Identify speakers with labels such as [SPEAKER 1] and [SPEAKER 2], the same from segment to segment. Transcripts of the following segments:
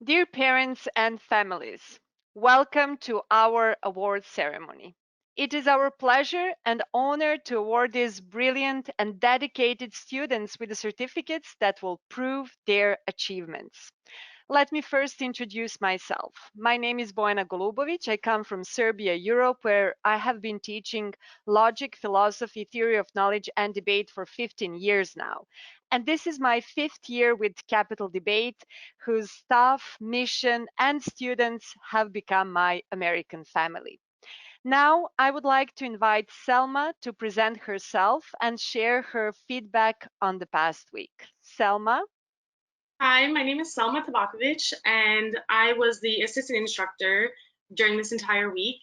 [SPEAKER 1] Dear parents and families, welcome to our award ceremony. It is our pleasure and honor to award these brilliant and dedicated students with the certificates that will prove their achievements. Let me first introduce myself. My name is Bojana Golubovic. I come from Serbia, Europe, where I have been teaching logic, philosophy, theory of knowledge, and debate for 15 years now. And this is my fifth year with Capital Debate, whose staff, mission, and students have become my American family. Now, I would like to invite Selma to present herself and share her feedback on the past week. Selma?
[SPEAKER 2] Hi, my name is Selma Tabakovic, and I was the assistant instructor during this entire week.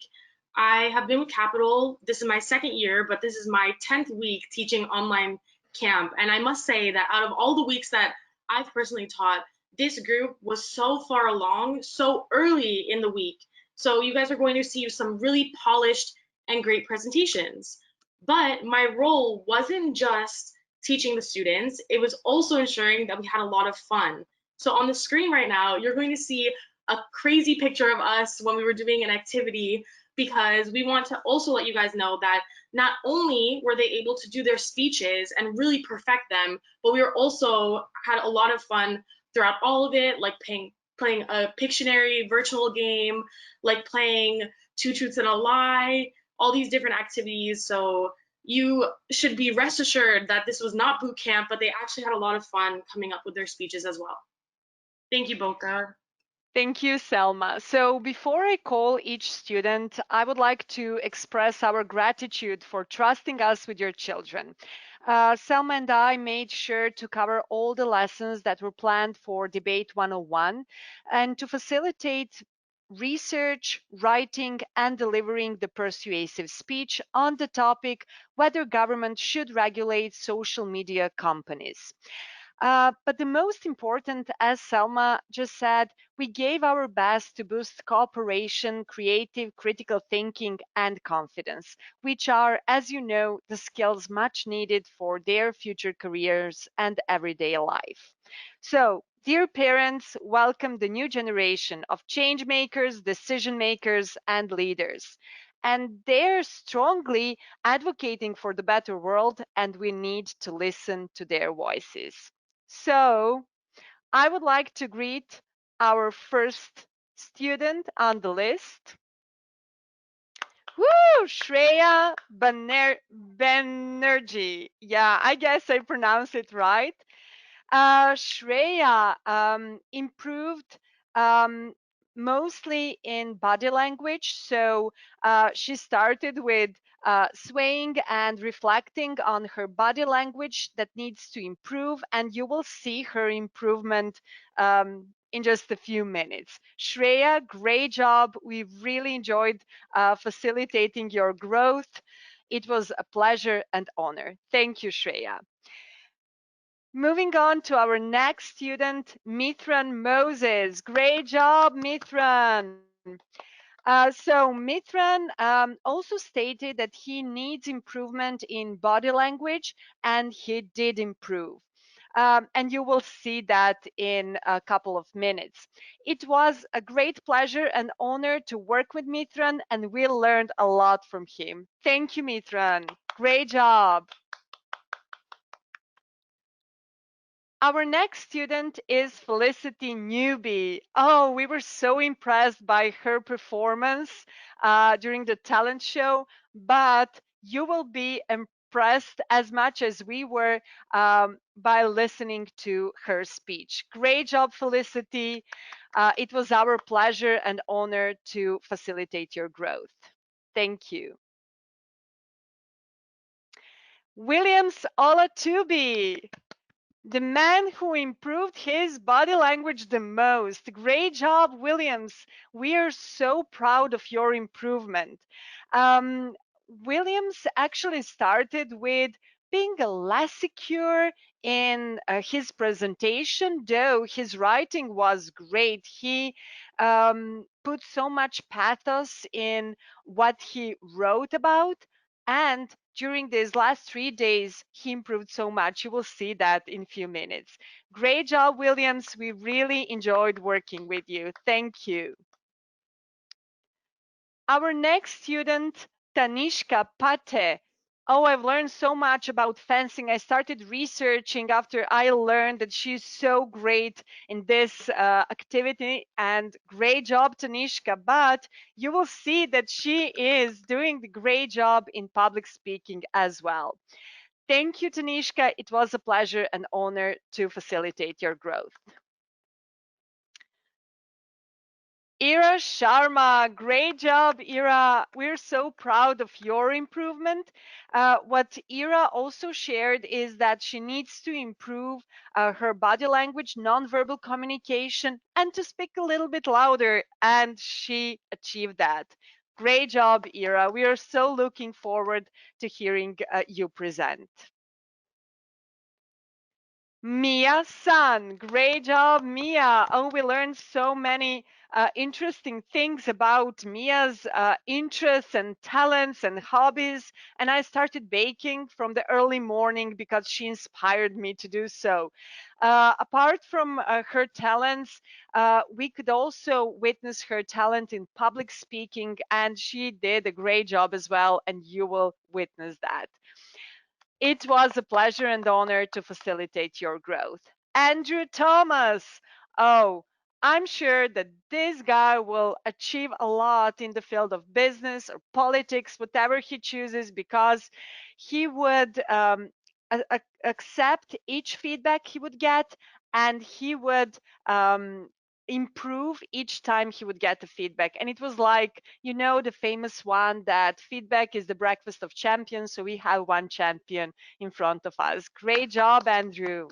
[SPEAKER 2] I have been with Capital. This is my second year, but this is my 10th week teaching online camp. And I must say that out of all the weeks that I've personally taught, this group was so far along, so early in the week. So you guys are going to see some really polished and great presentations. But my role wasn't just teaching the students, it was also ensuring that we had a lot of fun. So on the screen right now, you're going to see a crazy picture of us when we were doing an activity because we want to also let you guys know that not only were they able to do their speeches and really perfect them, but we were also had a lot of fun throughout all of it, like playing a Pictionary virtual game, like playing Two Truths and a Lie, all these different activities. So you should be rest assured that this was not boot camp, but they actually had a lot of fun coming up with their speeches as well. Thank you, Boka.
[SPEAKER 1] Thank you, Selma. So before I call each student, I would like to express our gratitude for trusting us with your children. Selma and I made sure to cover all the lessons that were planned for Debate 101 and to facilitate research, writing, and delivering the persuasive speech on the topic whether government should regulate social media companies. But the most important, as Selma just said, we gave our best to boost cooperation, creative, critical thinking, and confidence, which are, as you know, the skills much needed for their future careers and everyday life. So, dear parents, welcome the new generation of change makers, decision makers, and leaders. And they're strongly advocating for the better world, and we need to listen to their voices. So, I would like to greet our first student on the list. Woo! Banerjee. Yeah, I guess I pronounced it right. Shreya improved um, mostly in body language. So she started with swaying and reflecting on her body language that needs to improve, and you will see her improvement in just a few minutes. Shreya, great job. We really enjoyed facilitating your growth. It was a pleasure and honor. Thank you, Shreya. Moving on to our next student, Mithran Moses. Great job, Mithran. Mithran also stated that he needs improvement in body language, and he did improve. And you will see that in a couple of minutes. It was a great pleasure and honor to work with Mithran, and we learned a lot from him. Thank you, Mithran. Great job. Our next student is Felicity Newby. Oh, we were so impressed by her performance during the talent show, but you will be impressed as much as we were by listening to her speech. Great job, Felicity. It was our pleasure and honor to facilitate your growth. Thank you. Williams Olatubi. The man who improved his body language the most. Great job, Williams. We are so proud of your improvement. Williams actually started with being less secure in his presentation, though his writing was great. He put so much pathos in what he wrote about. And during these last 3 days, he improved so much. You will see that in a few minutes. Great job, Williams. We really enjoyed working with you. Thank you. Our next student, Tanishka Pate. Oh, I've learned so much about fencing. I started researching after I learned that she's so great in this activity. And great job, Tanishka. But you will see that she is doing the great job in public speaking as well. Thank you, Tanishka. It was a pleasure and honor to facilitate your growth. Eira Sharma, great job, Eira. We're so proud of your improvement. What Eira also shared is that she needs to improve her body language, nonverbal communication, and to speak a little bit louder, and she achieved that. Great job, Eira. We are so looking forward to hearing you present. Miya Sun, great job, Miya. Oh, we learned so many interesting things about Mia's interests and talents and hobbies. And I started baking from the early morning because she inspired me to do so. Apart from her talents, we could also witness her talent in public speaking, and she did a great job as well, and you will witness that. It was a pleasure and honor to facilitate your growth. Andrew Thomas. Oh, I'm sure that this guy will achieve a lot in the field of business or politics, whatever he chooses, because he would accept each feedback he would get, and he would improve each time he would get the feedback. And it was like, the famous one that feedback is the breakfast of champions. So we have one champion in front of us. Great job, Andrew.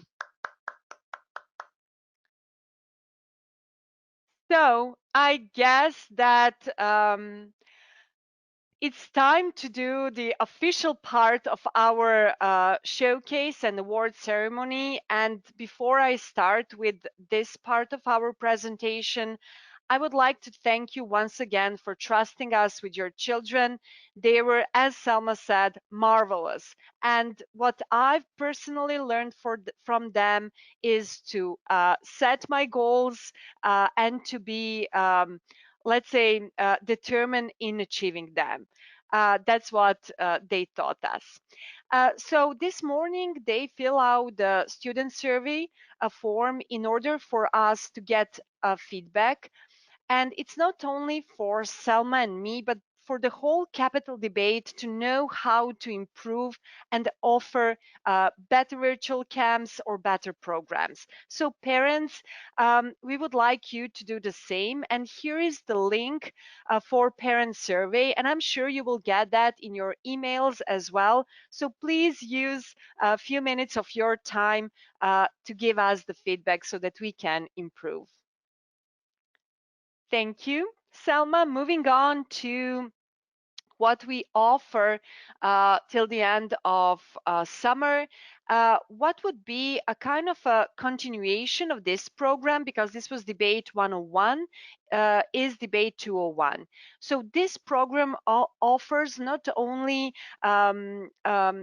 [SPEAKER 1] So I guess that it's time to do the official part of our showcase and award ceremony. And before I start with this part of our presentation, I would like to thank you once again for trusting us with your children. They were, as Selma said, marvelous. And what I've personally learned from them is to set my goals and to be, let's say, determined in achieving them. That's what they taught us. So this morning, they fill out the student survey form in order for us to get feedback. And it's not only for Selma and me, but for the whole capital debate to know how to improve and offer better virtual camps or better programs. So parents, we would like you to do the same. And here is the link for parent survey. And I'm sure you will get that in your emails as well. So please use a few minutes of your time to give us the feedback so that we can improve. Thank you, Selma. Moving on to what we offer till the end of summer. What would be a kind of a continuation of this program, because this was debate 101, is debate 201. So this program offers not only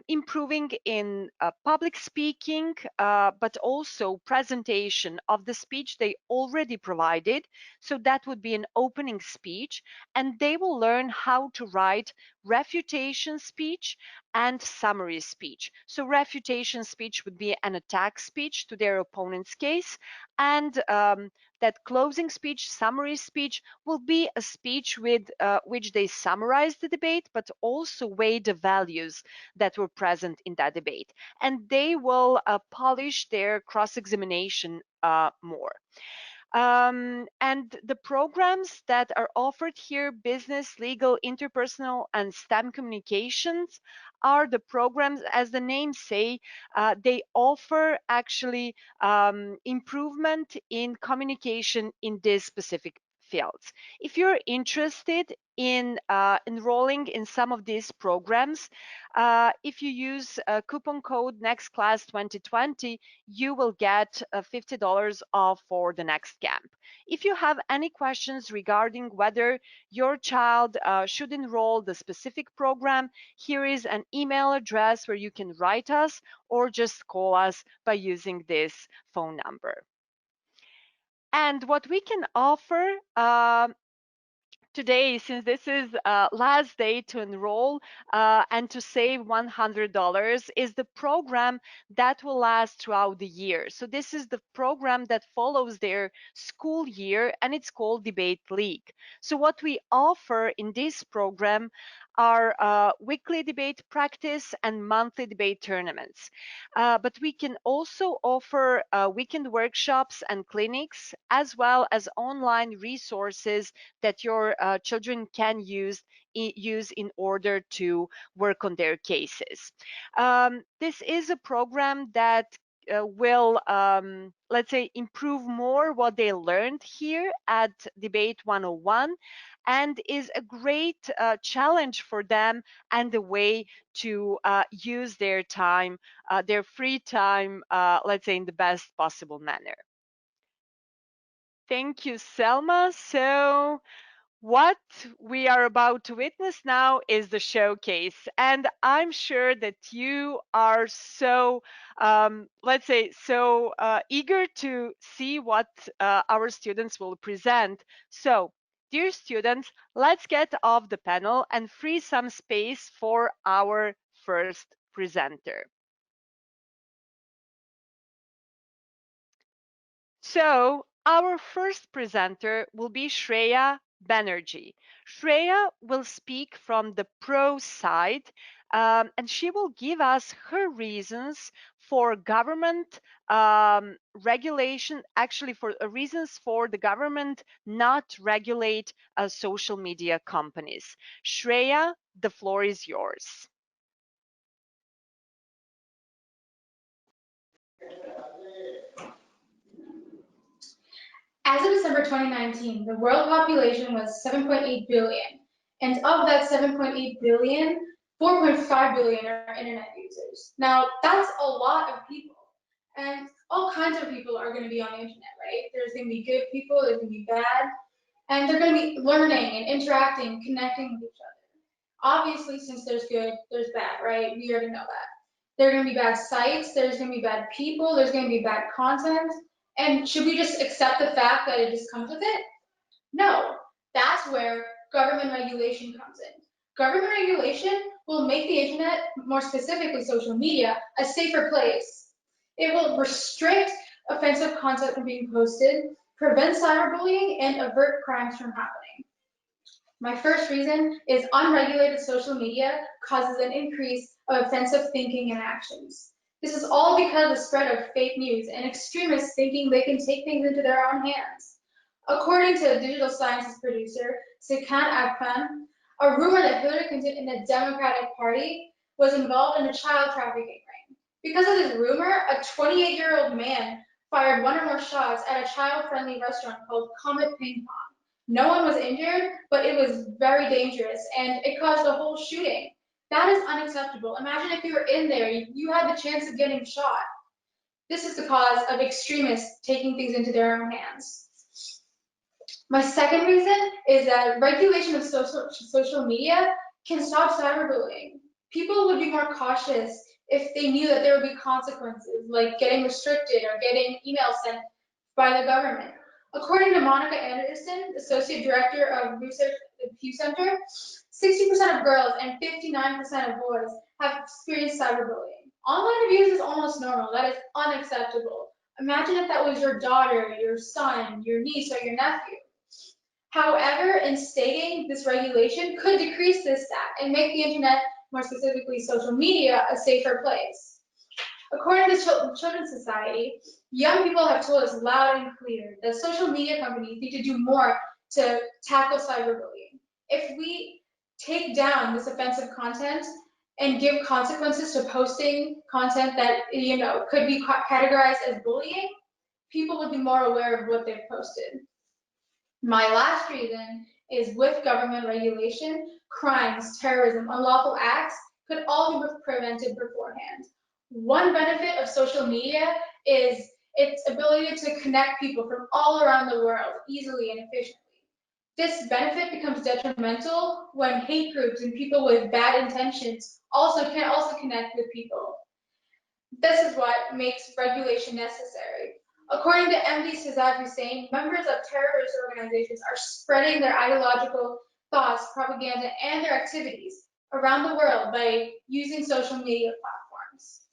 [SPEAKER 1] improving in public speaking, but also presentation of the speech they already provided. So that would be an opening speech, and they will learn how to write refutation speech and summary speech. So refutation speech would be an attack speech to their opponent's case, and that closing speech, summary speech, will be a speech with which they summarize the debate, but also weigh the values that were present in that debate. And they will polish their cross-examination more. And the programs that are offered here, business, legal, interpersonal, and STEM communications, are the programs, as the name say, they offer actually improvement in communication in this specific fields. If you're interested in enrolling in some of these programs, if you use coupon code NEXTClass2020, you will get $50 off for the next camp. If you have any questions regarding whether your child should enroll the specific program, here is an email address where you can write us or just call us by using this phone number. And what we can offer today, since this is last day to enroll and to save $100, is the program that will last throughout the year. So this is the program that follows their school year, and it's called Debate League. So what we offer in this program are weekly debate practice and monthly debate tournaments. But we can also offer weekend workshops and clinics, as well as online resources that your children can use in order to work on their cases. This is a program that will, let's say, improve more what they learned here at Debate 101, and is a great challenge for them and a way to use their time, their free time, let's say, in the best possible manner. Thank you, Selma. So what we are about to witness now is the showcase, and I'm sure that you are so, let's say, so eager to see what our students will present. So, dear students, let's get off the panel and free some space for our first presenter. So our first presenter will be Shreya Banerjee. Shreya will speak from the pro side, and she will give us her reasons for government regulation, actually for reasons for the government not regulate social media companies. Shreya, the floor is yours.
[SPEAKER 3] As of December 2019, the world population was 7.8 billion, and of that 7.8 billion, 4.5 billion are internet users. Now, that's a lot of people, and all kinds of people are going to be on the internet, right? There's going to be good people, there's going to be bad, and they're going to be learning and interacting, connecting with each other. Obviously, since there's good, there's bad, right? We already know that. There are going to be bad sites, there's going to be bad people, there's going to be bad content. And should we just accept the fact that it just comes with it? No. That's where government regulation comes in. Government regulation will make the internet, more specifically social media, a safer place. It will restrict offensive content from being posted, prevent cyberbullying, and avert crimes from happening. My first reason is unregulated social media causes an increase of offensive thinking and actions. This is all because of the spread of fake news and extremists thinking they can take things into their own hands. According to digital sciences producer Sikhan Akpan, a rumor that Hillary Clinton in the Democratic Party was involved in a child trafficking ring. Because of this rumor, a 28-year-old man fired one or more shots at a child-friendly restaurant called Comet Ping Pong. No one was injured, but it was very dangerous and it caused a whole shooting. That is unacceptable. Imagine if you were in there, you had the chance of getting shot. This is the cause of extremists taking things into their own hands. My second reason is that regulation of social media can stop cyberbullying. People would be more cautious if they knew that there would be consequences, like getting restricted or getting emails sent by the government. According to Monica Anderson, Associate Director of Research at the Pew Center, 60% of girls and 59% of boys have experienced cyberbullying. Online abuse is almost normal. That is unacceptable. Imagine if that was your daughter, your son, your niece, or your nephew. However, instating this regulation could decrease this stat and make the internet, more specifically social media, a safer place. According to the Children's Society, young people have told us loud and clear that social media companies need to do more to tackle cyberbullying. If we take down this offensive content and give consequences to posting content that could be categorized as bullying, people would be more aware of what they've posted. My last reason is with government regulation, crimes, terrorism, unlawful acts could all be prevented beforehand. One benefit of social media is its ability to connect people from all around the world easily and efficiently. This benefit becomes detrimental when hate groups and people with bad intentions can also connect with people. This is what makes regulation necessary. According to MD Sadat Hussein, members of terrorist organizations are spreading their ideological thoughts, propaganda, and their activities around the world by using social media platforms.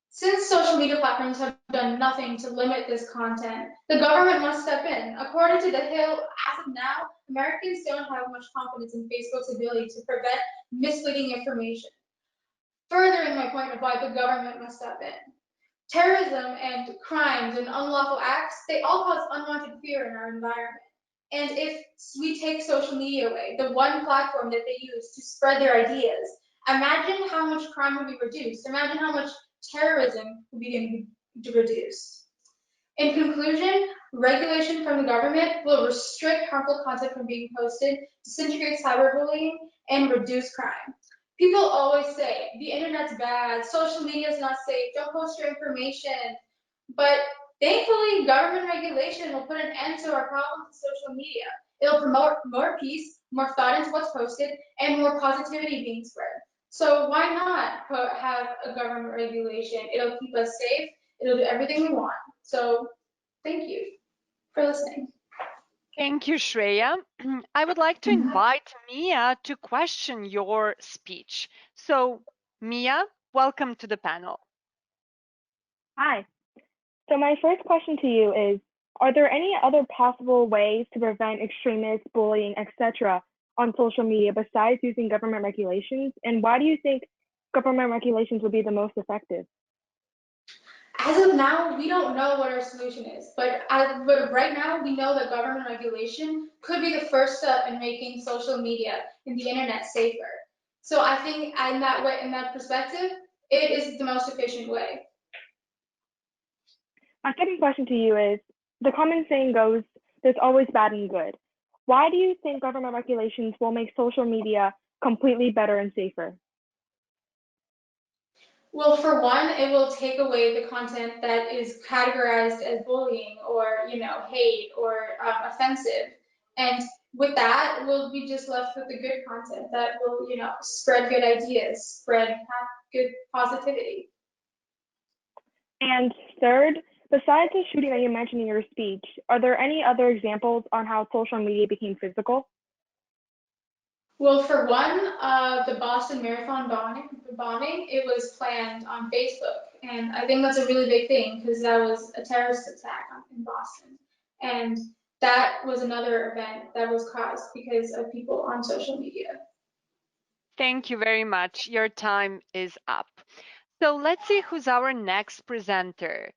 [SPEAKER 3] Since social media platforms have done nothing to limit this content, the government must step in. According to The Hill, as of now, Americans don't have much confidence in Facebook's ability to prevent misleading information, furthering my point of why the government must step in. Terrorism and crimes and unlawful acts, they all cause unwanted fear in our environment. And if we take social media away, the one platform that they use to spread their ideas, imagine how much crime would be reduced. Imagine how much terrorism would be reduced. In conclusion, regulation from the government will restrict harmful content from being posted, disintegrate cyberbullying, and reduce crime. People always say the internet's bad, social media is not safe, don't post your information. But thankfully, government regulation will put an end to our problems with social media. It'll promote more peace, more thought into what's posted, and more positivity being spread. So why not have a government regulation? It'll keep us safe. It'll do everything we want. So thank you for listening.
[SPEAKER 1] Thank you, Shreya. I would like to invite Miya to question your speech. So, Miya, welcome to the panel.
[SPEAKER 4] Hi. So my first question to you is, are there any other possible ways to prevent extremists, bullying, etc. on social media besides using government regulations? And why do you think government regulations would be the most effective?
[SPEAKER 3] As of now, we don't know what our solution is, but right now we know that government regulation could be the first step in making social media and the internet safer. So I think in that perspective, it is the most efficient way.
[SPEAKER 4] My second question to you is, the common saying goes, there's always bad and good. Why do you think government regulations will make social media completely better and safer?
[SPEAKER 3] Well, for one, it will take away the content that is categorized as bullying or, hate or offensive. And with that, we'll be just left with the good content that will, spread good ideas, spread good positivity.
[SPEAKER 4] And third, besides the shooting that you mentioned in your speech, are there any other examples on how social media became physical?
[SPEAKER 3] Well, for one, the Boston Marathon bombing, it was planned on Facebook. And I think that's a really big thing because that was a terrorist attack in Boston. And that was another event that was caused because of people on social media.
[SPEAKER 1] Thank you very much. Your time is up. So let's see who's our next presenter.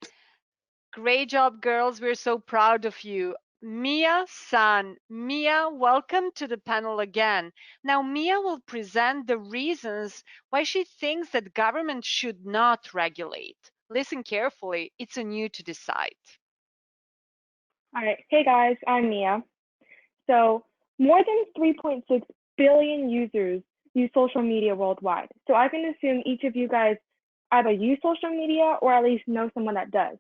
[SPEAKER 1] Great job, girls. We're so proud of you. Miya Sun. Miya, welcome to the panel again. Now, Miya will present the reasons why she thinks that government should not regulate. Listen carefully. It's on you to decide.
[SPEAKER 4] All right. Hey guys, I'm Miya. So more than 3.6 billion users use social media worldwide. So I can assume each of you guys either use social media or at least know someone that does.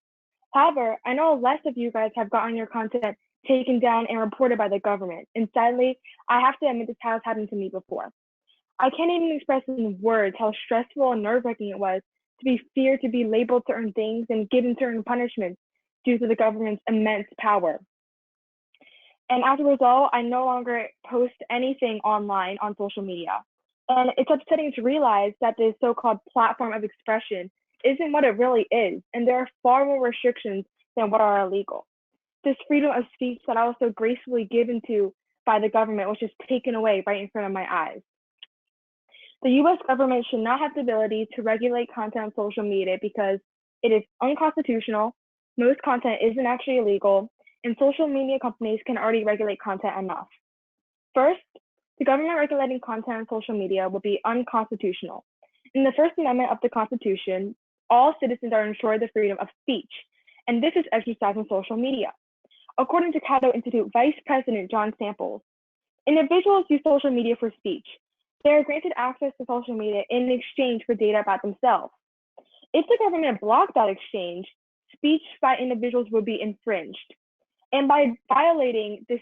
[SPEAKER 4] However, I know less of you guys have gotten your content taken down and reported by the government. And sadly, I have to admit this has happened to me before. I can't even express in words how stressful and nerve-wracking it was to be feared to be labeled certain things and given certain punishments due to the government's immense power. And as a result, I no longer post anything online on social media. And it's upsetting to realize that this so-called platform of expression isn't what it really is. And there are far more restrictions than what are illegal. This freedom of speech that I was so gracefully given to by the government was just taken away right in front of my eyes. The US government should not have the ability to regulate content on social media because it is unconstitutional, most content isn't actually illegal, and social media companies can already regulate content enough. First, the government regulating content on social media will be unconstitutional. In the First Amendment of the Constitution, all citizens are ensured the freedom of speech, and this is exercised on social media. According to Cato Institute Vice President John Samples, individuals use social media for speech. They are granted access to social media in exchange for data about themselves. If the government blocked that exchange, speech by individuals would be infringed. And by violating this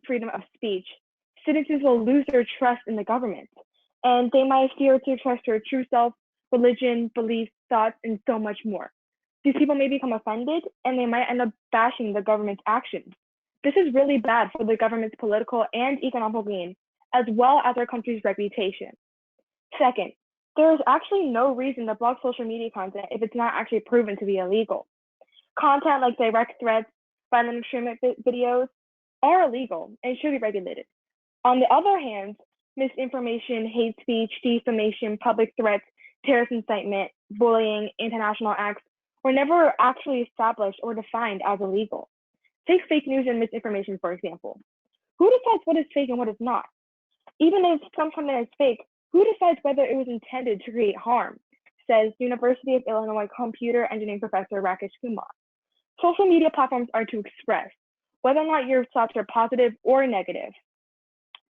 [SPEAKER 4] freedom of speech, citizens will lose their trust in the government, and they might fear to trust their true self, religion, beliefs, thoughts, and so much more. These people may become offended, and they might end up bashing the government's actions. This is really bad for the government's political and economic gain, as well as our country's reputation. Second, there is actually no reason to block social media content if it's not actually proven to be illegal. Content like direct threats, violent extremist videos are illegal and should be regulated. On the other hand, misinformation, hate speech, defamation, public threats, terrorist incitement, bullying, international acts were never actually established or defined as illegal. Take fake news and misinformation, for example. Who decides what is fake and what is not? Even if some content is fake, who decides whether it was intended to create harm? Says University of Illinois computer engineering professor Rakesh Kumar. Social media platforms are to express whether or not your thoughts are positive or negative.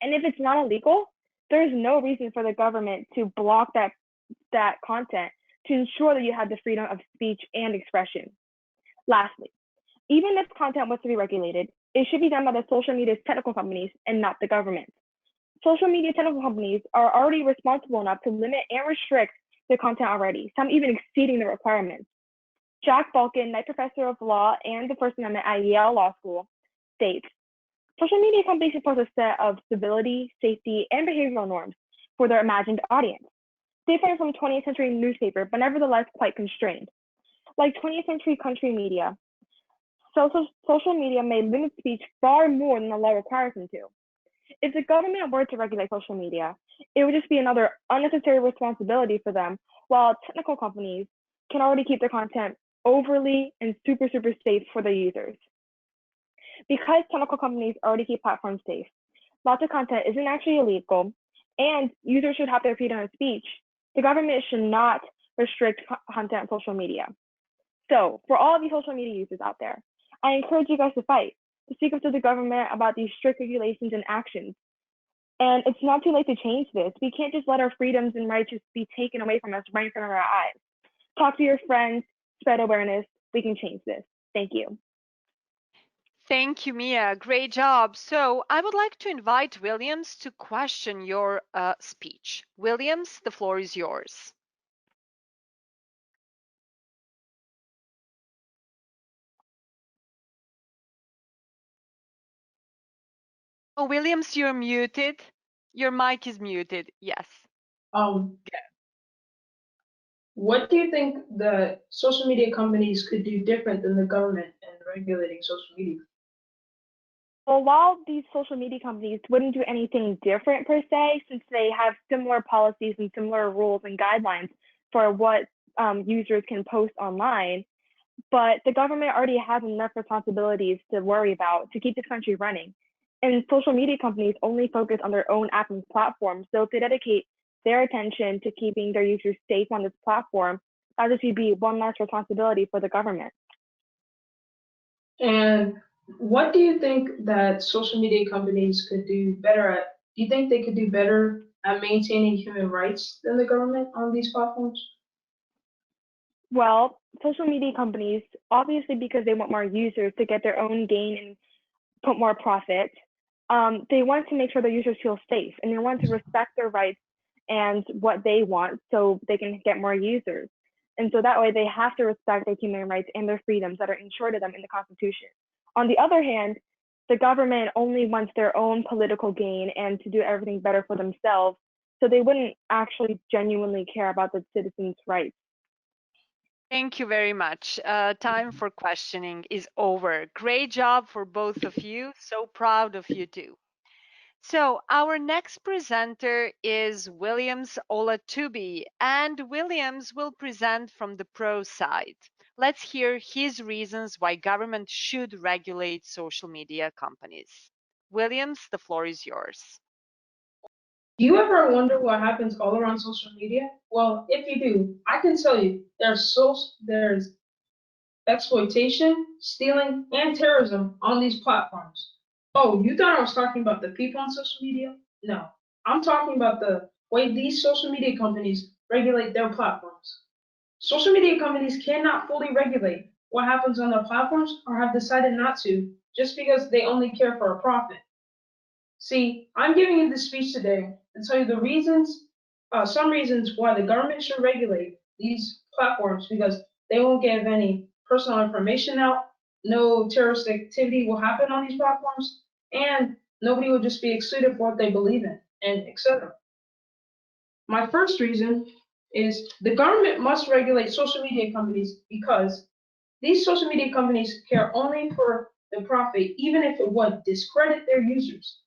[SPEAKER 4] And if it's not illegal, there is no reason for the government to block that content to ensure that you have the freedom of speech and expression. Lastly, even if content was to be regulated, it should be done by the social media's technical companies and not the government. Social media technical companies are already responsible enough to limit and restrict the content already, some even exceeding the requirements. Jack Balkin, Knight Professor of Law and the First Amendment at Yale Law School, states, social media companies impose a set of civility, safety, and behavioral norms for their imagined audience. Different from 20th century newspaper, but nevertheless quite constrained. Like 20th century country media, social media may limit speech far more than the law requires them to. If the government were to regulate social media, it would just be another unnecessary responsibility for them, while technical companies can already keep their content overly and super safe for the users. Because technical companies already keep platforms safe, lots of content isn't actually illegal, and users should have their freedom of speech, the government should not restrict content on social media. So, for all of you social media users out there, I encourage you guys to fight, to speak up to the government about these strict regulations and actions. And it's not too late to change this. We can't just let our freedoms and rights just be taken away from us right in front of our eyes. Talk to your friends, spread awareness. We can change this. Thank you.
[SPEAKER 1] Thank you, Mia. Great job. So I would like to invite Williams to question your speech. Williams, the floor is yours. Oh, Williams, you're muted. Your mic is muted. Yes.
[SPEAKER 5] Um, what do you think the social media companies could do different than the government in regulating social media?
[SPEAKER 4] Well, while these social media companies wouldn't do anything different per se, since they have similar policies and similar rules and guidelines for what users can post online, but the government already has enough responsibilities to worry about to keep this country running. And social media companies only focus on their own app and platform. So if they dedicate their attention to keeping their users safe on this platform, that just would be one less responsibility for the government.
[SPEAKER 5] And what do you think that social media companies could do better at? Do you think they could do better at maintaining human rights than the government on these platforms?
[SPEAKER 4] Well, social media companies, obviously because they want more users to get their own gain and put more profit, they want to make sure their users feel safe and they want to respect their rights and what they want so they can get more users. And so that way they have to respect their human rights and their freedoms that are ensured to them in the Constitution. On the other hand, the government only wants their own political gain and to do everything better for themselves. So they wouldn't actually genuinely care about the citizens' rights.
[SPEAKER 1] Thank you very much. Time for questioning is over. Great job for both of you. So proud of you too. So our next presenter is Williams Olatubi, and Williams will present from the pro side. Let's hear his reasons why government should regulate social media companies. Williams, the floor is yours.
[SPEAKER 5] Do you ever wonder what happens all around social media? Well, if you do, I can tell you there's exploitation, stealing, and terrorism on these platforms. Oh, you thought I was talking about the people on social media? No, I'm talking about the way these social media companies regulate their platforms. Social media companies cannot fully regulate what happens on their platforms or have decided not to just because they only care for a profit. See, I'm giving you this speech today to tell you the reasons, some reasons why the government should regulate these platforms because they won't give any personal information out, no terrorist activity will happen on these platforms, and nobody will just be excluded for what they believe in, and etc. My first reason is the government must regulate social media companies because these social media companies care only for the profit, even if it would discredit their users.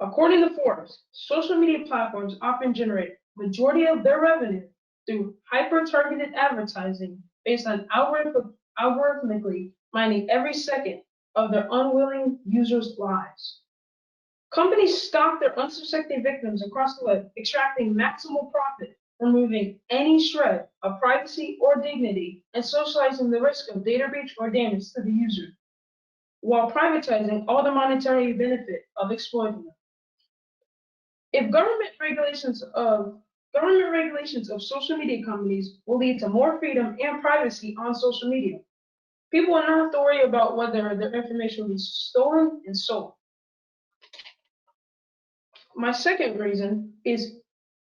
[SPEAKER 5] According to Forbes, social media platforms often generate majority of their revenue through hyper-targeted advertising based on algorithmically mining every second of their unwilling users' lives. Companies stalk their unsuspecting victims across the web, extracting maximal profit, removing any shred of privacy or dignity, and socializing the risk of data breach or damage to the user, while privatizing all the monetary benefit of exploiting them. If government regulations of social media companies will lead to more freedom and privacy on social media. People will not have to worry about whether their information will be stolen and sold. My second reason is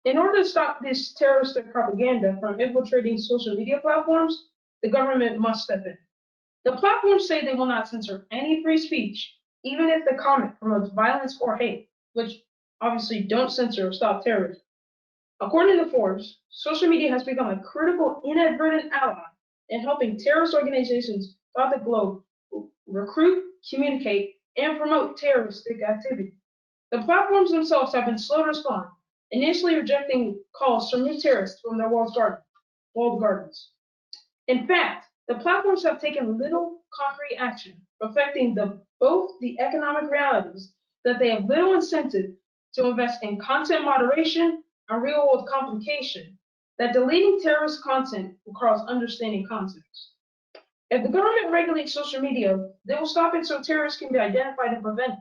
[SPEAKER 5] in order to stop this terroristic propaganda from infiltrating social media platforms, the government must step in. The platforms say they will not censor any free speech, even if the comment promotes violence or hate, which obviously don't censor or stop terrorism. According to Forbes, social media has become a critical inadvertent ally in helping terrorist organizations throughout the globe recruit, communicate, and promote terroristic activity. The platforms themselves have been slow to respond, initially rejecting calls to remove terrorists from their walled gardens. In fact, the platforms have taken little concrete action, reflecting both the economic realities that they have little incentive to invest in content moderation and real-world complication, that deleting terrorist content will cause understanding context. If the government regulates social media, they will stop it so terrorists can be identified and prevented.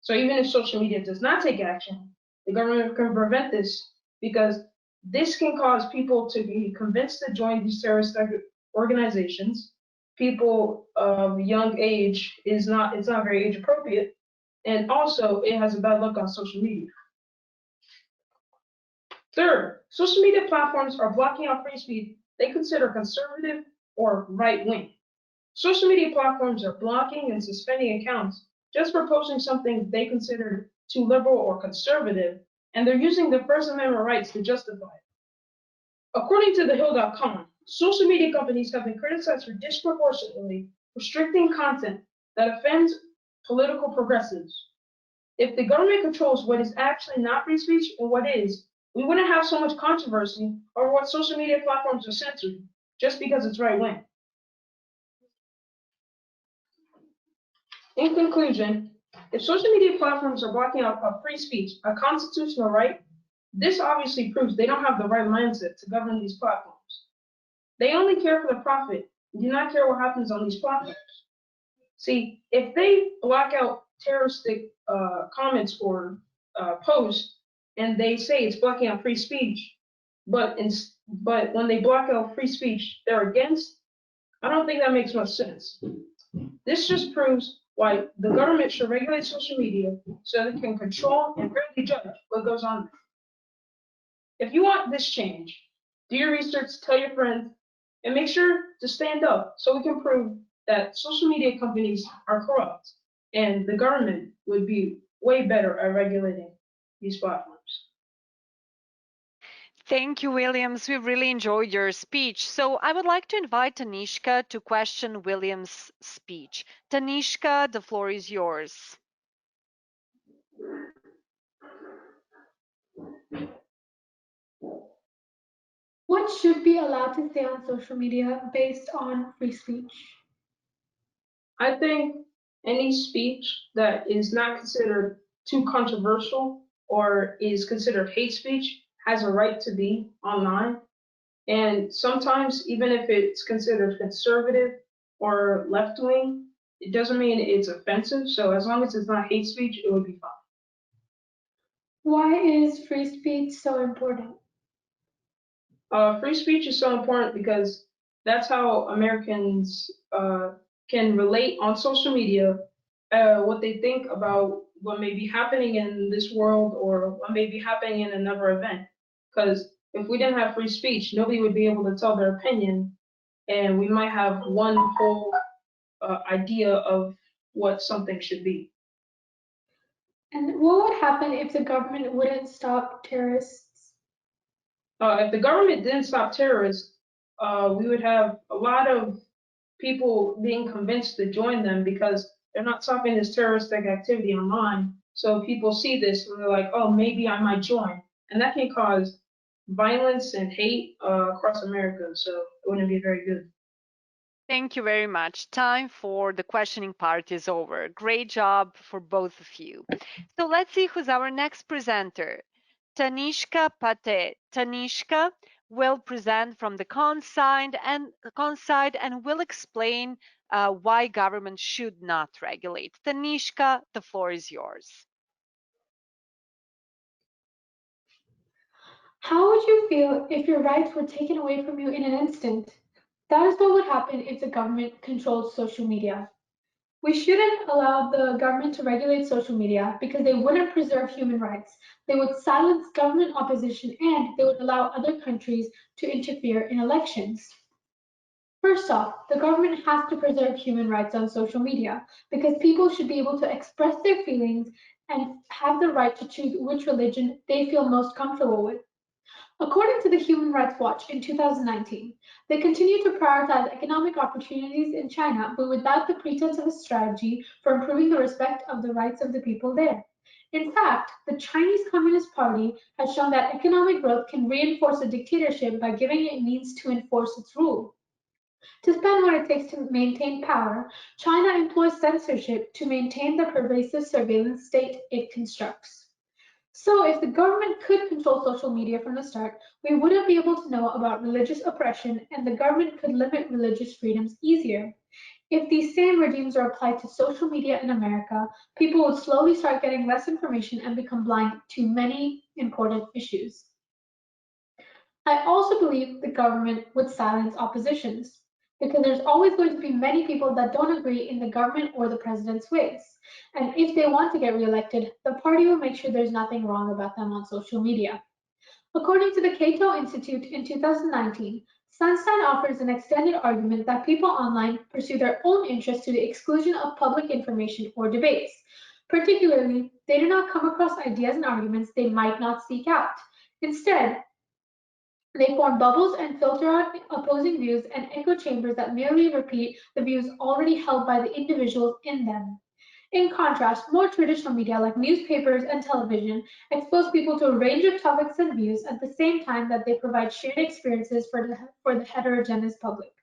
[SPEAKER 5] So even if social media does not take action, the government can prevent this because this can cause people to be convinced to join these terrorist organizations. People of young age it's not very age appropriate, and also it has a bad look on social media. Third, social media platforms are blocking out free speech they consider conservative or right wing. Social media platforms are blocking and suspending accounts just for posting something they consider too liberal or conservative, and they're using their First Amendment rights to justify it. According to TheHill.com, social media companies have been criticized for disproportionately restricting content that offends political progressives. If the government controls what is actually not free speech and what is, we wouldn't have so much controversy over what social media platforms are censoring just because it's right wing. In conclusion, if social media platforms are blocking out free speech, a constitutional right, this obviously proves they don't have the right mindset to govern these platforms. They only care for the profit and do not care what happens on these platforms. See, if they block out terroristic comments or posts and they say it's blocking out free speech, but when they block out free speech they're against, I don't think that makes much sense. This just proves why the government should regulate social media so they can control and fairly judge what goes on there. If you want this change, do your research, tell your friends, and make sure to stand up so we can prove that social media companies are corrupt and the government would be way better at regulating these platforms.
[SPEAKER 1] Thank you, Williams. We really enjoyed your speech. So I would like to invite Tanishka to question Williams' speech. Tanishka, the floor is yours.
[SPEAKER 3] What should be allowed to say on social media based on free speech?
[SPEAKER 5] I think any speech that is not considered too controversial or is considered hate speech has a right to be online. And sometimes, even if it's considered conservative or left wing, it doesn't mean it's offensive. So as long as it's not hate speech, it would be fine.
[SPEAKER 3] Why is free speech so important?
[SPEAKER 5] Free speech is so important because that's how Americans can relate on social media what they think about what may be happening in this world or what may be happening in another event. Because if we didn't have free speech, nobody would be able to tell their opinion, and we might have one whole idea of what something should be.
[SPEAKER 3] And what would happen if the government wouldn't stop terrorists?
[SPEAKER 5] If the government didn't stop terrorists, we would have a lot of people being convinced to join them because they're not stopping this terroristic activity online. So people see this and they're like, oh, maybe I might join. And that can cause violence and hate across America. So it wouldn't be very good.
[SPEAKER 1] Thank you very much. Time for the questioning part is over. Great job for both of you. So let's see who's our next presenter. Tanishka Pate. Tanishka will present from the con side and will explain why government should not regulate. Tanishka, the floor is yours.
[SPEAKER 3] How would you feel if your rights were taken away from you in an instant? That is what would happen if the government controlled social media. We shouldn't allow the government to regulate social media because they wouldn't preserve human rights. They would silence government opposition and they would allow other countries to interfere in elections. First off, the government has to preserve human rights on social media because people should be able to express their feelings and have the right to choose which religion they feel most comfortable with. According to the Human Rights Watch in 2019, they continue to prioritize economic opportunities in China, but without the pretense of a strategy for improving the respect of the rights of the people there. In fact, the Chinese Communist Party has shown that economic growth can reinforce a dictatorship by giving it means to enforce its rule. To spend what it takes to maintain power, China employs censorship to maintain the pervasive surveillance state it constructs. So, if the government could control social media from the start, we wouldn't be able to know about religious oppression and the government could limit religious freedoms easier. If these same regimes are applied to social media in America, people would slowly start getting less information and become blind to many important issues. I also believe the government would silence oppositions, because there's always going to be many people that don't agree in the government or the president's ways. And if they want to get reelected, the party will make sure there's nothing wrong about them on social media. According to the Cato Institute in 2019, Sunstein offers an extended argument that people online pursue their own interests to the exclusion of public information or debates. Particularly, they do not come across ideas and arguments they might not seek out. Instead, they form bubbles and filter out opposing views and echo chambers that merely repeat the views already held by the individuals in them. In contrast, more traditional media like newspapers and television expose people to a range of topics and views at the same time that they provide shared experiences for the heterogeneous public.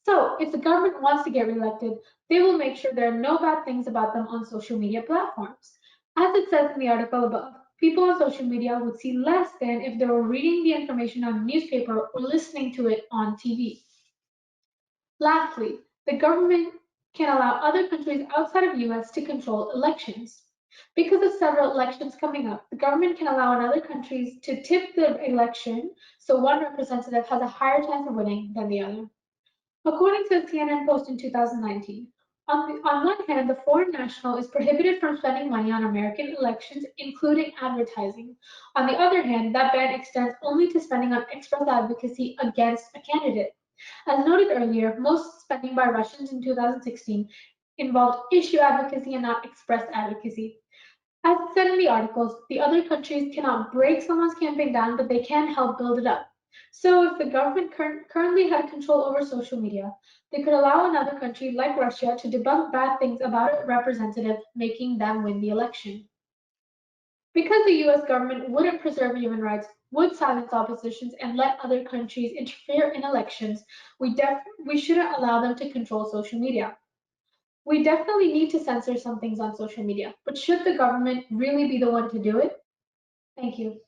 [SPEAKER 3] So, if the government wants to get reelected, they will make sure there are no bad things about them on social media platforms. As it says in the article above, people on social media would see less than if they were reading the information on a newspaper or listening to it on TV. Lastly, the government can allow other countries outside of US to control elections. Because of several elections coming up, the government can allow other countries to tip the election so one representative has a higher chance of winning than the other. According to the CNN Post in 2019, on one hand, the foreign national is prohibited from spending money on American elections, including advertising. On the other hand, that ban extends only to spending on express advocacy against a candidate. As noted earlier, most spending by Russians in 2016 involved issue advocacy and not express advocacy. As it said in the articles, the other countries cannot break someone's campaign down, but they can help build it up. So if the government currently had control over social media, they could allow another country like Russia to debunk bad things about a representative, making them win the election. Because the US government wouldn't preserve human rights, would silence oppositions, and let other countries interfere in elections, we shouldn't allow them to control social media. We definitely need to censor some things on social media, but should the government really be the one to do it? Thank you.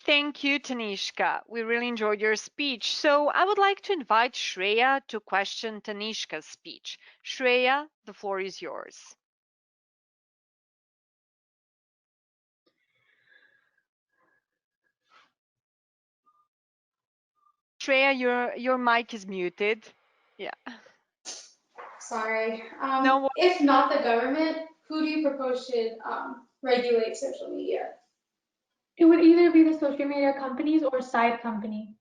[SPEAKER 1] Thank you, Tanishka. We really enjoyed your speech. So I would like to invite Shreya to question Tanishka's speech. Shreya, the floor is yours. Shreya, your mic is muted. Yeah.
[SPEAKER 3] Sorry.
[SPEAKER 1] No.
[SPEAKER 3] If not the government, who do you propose should regulate social media?
[SPEAKER 6] It would either be the social media companies or side company.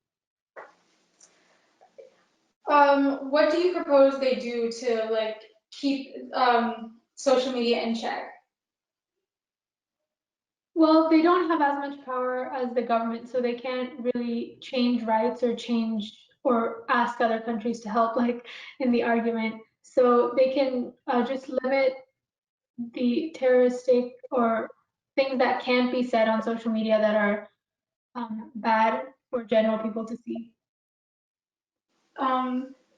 [SPEAKER 3] What do you propose they do to like keep social media in check?
[SPEAKER 6] Well, they don't have as much power as the government, so they can't really change rights or change or ask other countries to help, like in the argument. So they can just limit the terroristic or things that can't be said on social media that are bad for general people to see.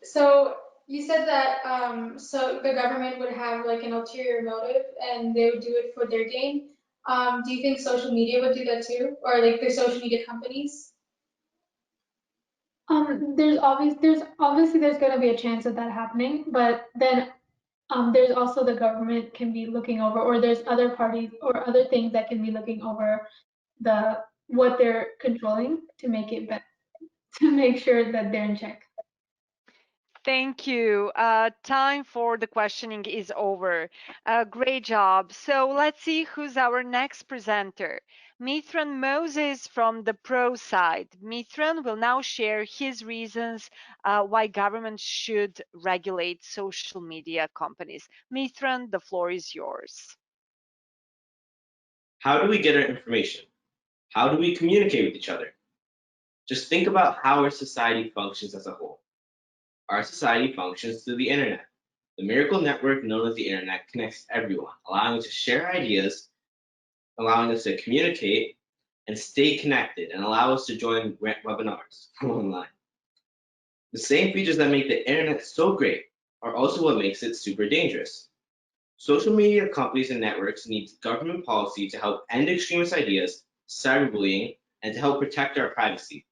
[SPEAKER 3] So you said that so the government would have like an ulterior motive and they would do it for their gain. Do you think social media would do that too, or like the social media companies?
[SPEAKER 6] There's obviously there's going to be a chance of that happening, but then there's also the government can be looking over, or there's other parties or other things that can be looking over the what they're controlling to make it better, to make sure that they're in check.
[SPEAKER 1] Thank you. Time for the questioning is over. Great job. So let's see who's our next presenter. Mithran Moses from the pro side. Mithran will now share his reasons why government should regulate social media companies. Mithran, the floor is yours.
[SPEAKER 7] How do we get our information? How do we communicate with each other? Just think about how our society functions as a whole. Our society functions through the internet. The miracle network known as the internet connects everyone, allowing us to share ideas, allowing us to communicate and stay connected, and allow us to join webinars from online. The same features that make the internet so great are also what makes it super dangerous. Social media companies and networks need government policy to help end extremist ideas, cyberbullying, and to help protect our privacy.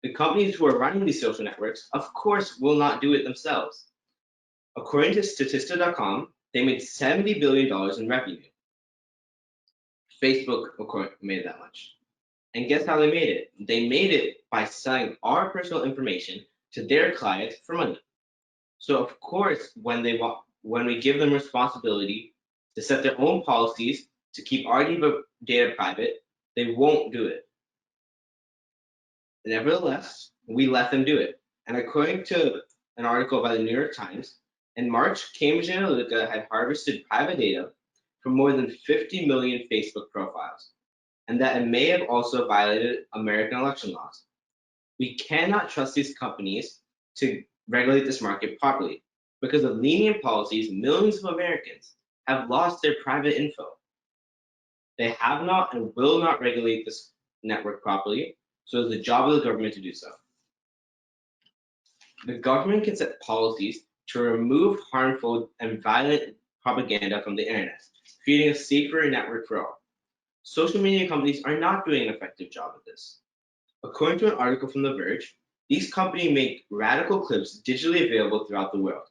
[SPEAKER 7] The companies who are running these social networks, of course, will not do it themselves. According to Statista.com, they made $70 billion in revenue. Facebook, of course, made that much. And guess how they made it? They made it by selling our personal information to their clients for money. So of course, when we give them responsibility to set their own policies to keep our data private, they won't do it. Nevertheless, we let them do it. And according to an article by the New York Times, in March, Cambridge Analytica had harvested private data from more than 50 million Facebook profiles, and that it may have also violated American election laws. We cannot trust these companies to regulate this market properly. Because of lenient policies, millions of Americans have lost their private info. They have not and will not regulate this network properly, so it's the job of the government to do so. The government can set policies to remove harmful and violent propaganda from the internet, creating a safer network for all. Social media companies are not doing an effective job at this. According to an article from The Verge, these companies make radical clips digitally available throughout the world,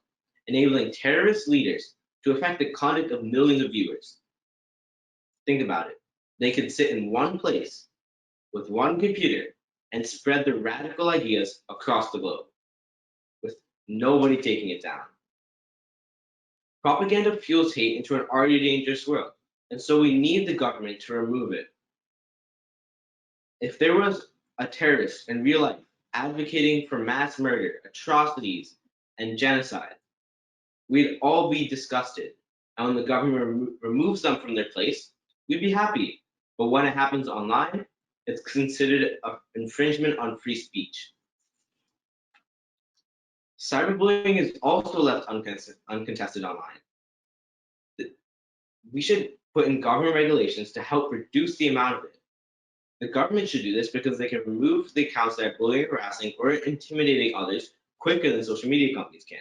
[SPEAKER 7] enabling terrorist leaders to affect the conduct of millions of viewers. Think about it. They could sit in one place with one computer and spread their radical ideas across the globe with nobody taking it down. Propaganda fuels hate into an already dangerous world, and so we need the government to remove it. If there was a terrorist in real life advocating for mass murder, atrocities, and genocide, we'd all be disgusted. And when the government removes them from their place, we'd be happy. But when it happens online, it's considered an infringement on free speech. Cyberbullying is also left uncontested online. We should put in government regulations to help reduce the amount of it. The government should do this because they can remove the accounts that are bullying, harassing, or intimidating others quicker than social media companies can.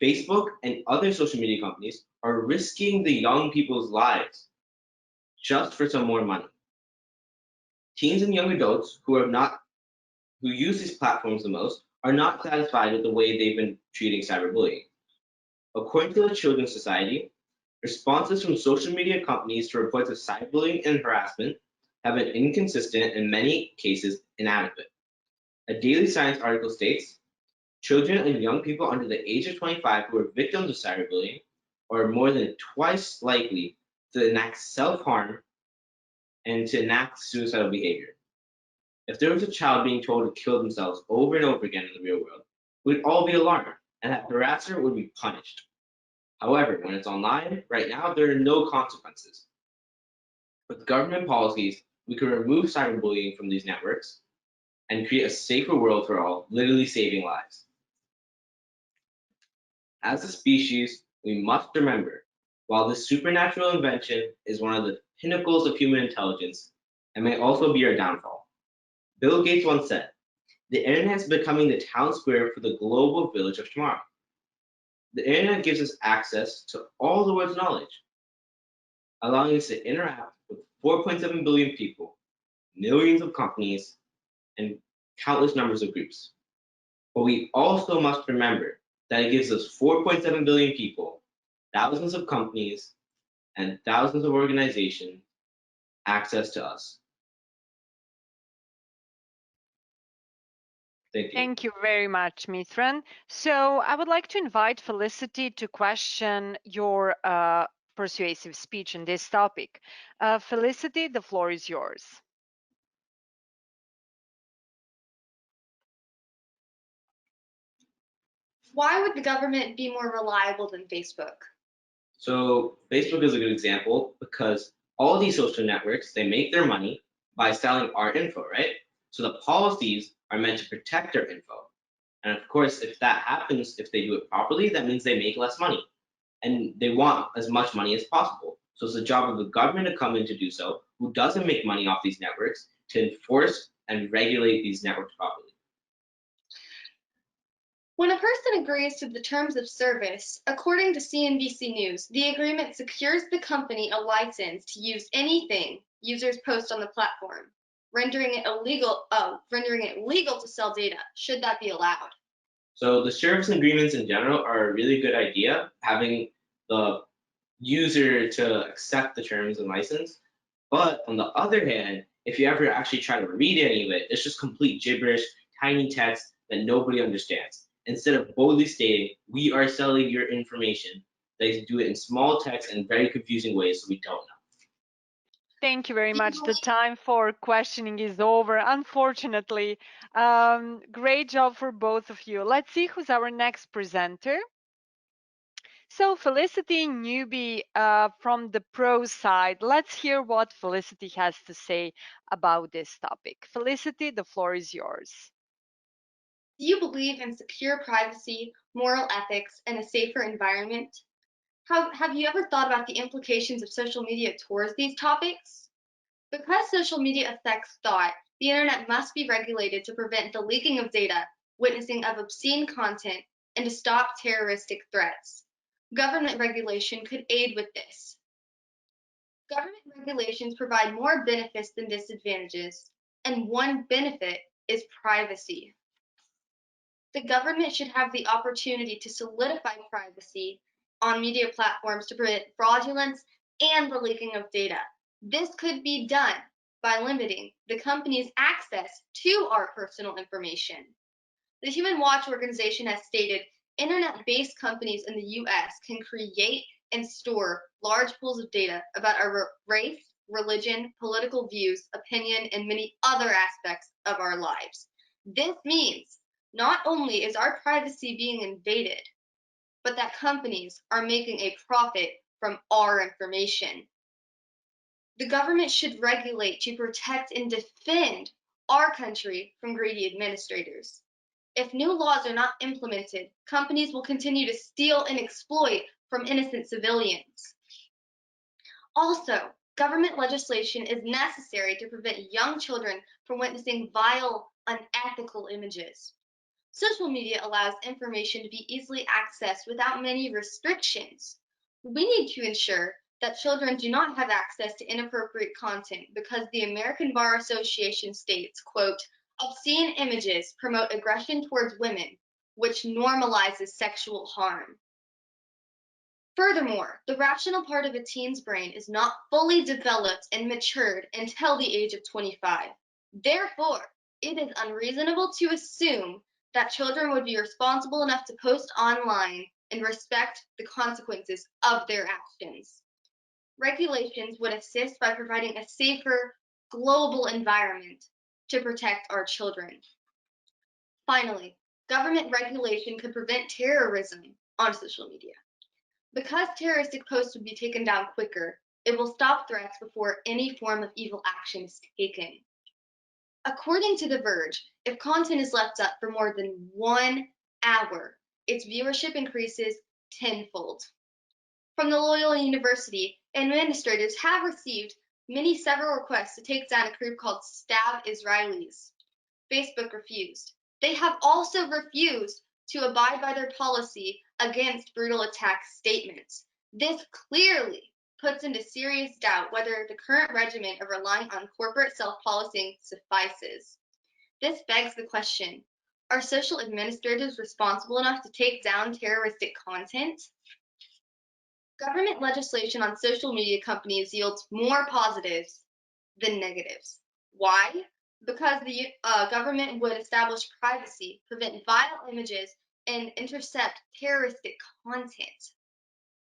[SPEAKER 7] Facebook and other social media companies are risking the young people's lives just for some more money. Teens and young adults who use these platforms the most are not satisfied with the way they've been treating cyberbullying. According to the Children's Society, responses from social media companies to reports of cyberbullying and harassment have been inconsistent and in many cases inadequate. A Daily Science article states, children and young people under the age of 25 who are victims of cyberbullying are more than twice likely to enact self-harm and to enact suicidal behavior. If there was a child being told to kill themselves over and over again in the real world, we'd all be alarmed, and that harasser would be punished. However, when it's online, right now, there are no consequences. With government policies, we can remove cyberbullying from these networks and create a safer world for all, literally saving lives. As a species, we must remember, while this supernatural invention is one of the pinnacles of human intelligence, it may also be our downfall. Bill Gates once said, the internet is becoming the town square for the global village of tomorrow. The internet gives us access to all the world's knowledge, allowing us to interact with 4.7 billion people, millions of companies, and countless numbers of groups. But we also must remember that it gives us 4.7 billion people, thousands of companies, and thousands of organizations access to us. Thank you.
[SPEAKER 1] Thank you very much, Mithran. So I would like to invite Felicity to question your persuasive speech in this topic. Felicity, the floor is yours.
[SPEAKER 8] Why would the government be more reliable than Facebook?
[SPEAKER 7] So Facebook is a good example because all these social networks, they make their money by selling our info, right? So the policies are meant to protect our info. And of course, if that happens, if they do it properly, that means they make less money. And they want as much money as possible. So it's the job of the government to come in to do so, who doesn't make money off these networks, to enforce and regulate these networks properly.
[SPEAKER 8] When a person agrees to the terms of service, according to CNBC News, the agreement secures the company a license to use anything users post on the platform, rendering it legal to sell data. Should that be allowed?
[SPEAKER 7] So the service agreements in general are a really good idea, having the user to accept the terms and license. But on the other hand, if you ever actually try to read any of it, it's just complete gibberish, tiny text that nobody understands. Instead of boldly stating, we are selling your information, they do it in small text and very confusing ways so we don't know.
[SPEAKER 1] Thank you very much. The time for questioning is over, unfortunately. Great job for both of you. Let's see who's our next presenter. So Felicity Newby from the pro side, let's hear what Felicity has to say about this topic. Felicity, the floor is yours.
[SPEAKER 8] Do you believe in secure privacy, moral ethics, and a safer environment? Have you ever thought about the implications of social media towards these topics? Because social media affects thought, the internet must be regulated to prevent the leaking of data, witnessing of obscene content, and to stop terroristic threats. Government regulation could aid with this. Government regulations provide more benefits than disadvantages, and one benefit is privacy. The government should have the opportunity to solidify privacy on media platforms to prevent fraudulence and the leaking of data. This could be done by limiting the company's access to our personal information. The Human Watch Organization has stated internet-based companies in the US can create and store large pools of data about our race, religion, political views, opinion, and many other aspects of our lives. This means not only is our privacy being invaded, but that companies are making a profit from our information. The government should regulate to protect and defend our country from greedy administrators. If new laws are not implemented, companies will continue to steal and exploit from innocent civilians. Also, government legislation is necessary to prevent young children from witnessing vile, unethical images. Social media allows information to be easily accessed without many restrictions. We need to ensure that children do not have access to inappropriate content because the American Bar Association states, quote, obscene images promote aggression towards women, which normalizes sexual harm. Furthermore, the rational part of a teen's brain is not fully developed and matured until the age of 25. Therefore, it is unreasonable to assume that children would be responsible enough to post online and respect the consequences of their actions. Regulations would assist by providing a safer, global environment to protect our children. Finally, government regulation could prevent terrorism on social media. Because terroristic posts would be taken down quicker, it will stop threats before any form of evil action is taken. According to The Verge, if content is left up for more than 1 hour, its viewership increases tenfold. From the Loyola University, administrators have received several requests to take down a group called Stab Israelis. Facebook refused. They have also refused to abide by their policy against brutal attack statements. This clearly puts into serious doubt whether the current regimen of relying on corporate self-policing suffices. This begs the question, are social administrators responsible enough to take down terroristic content? Government legislation on social media companies yields more positives than negatives. Why? Because the government would establish privacy, prevent vile images, and intercept terroristic content.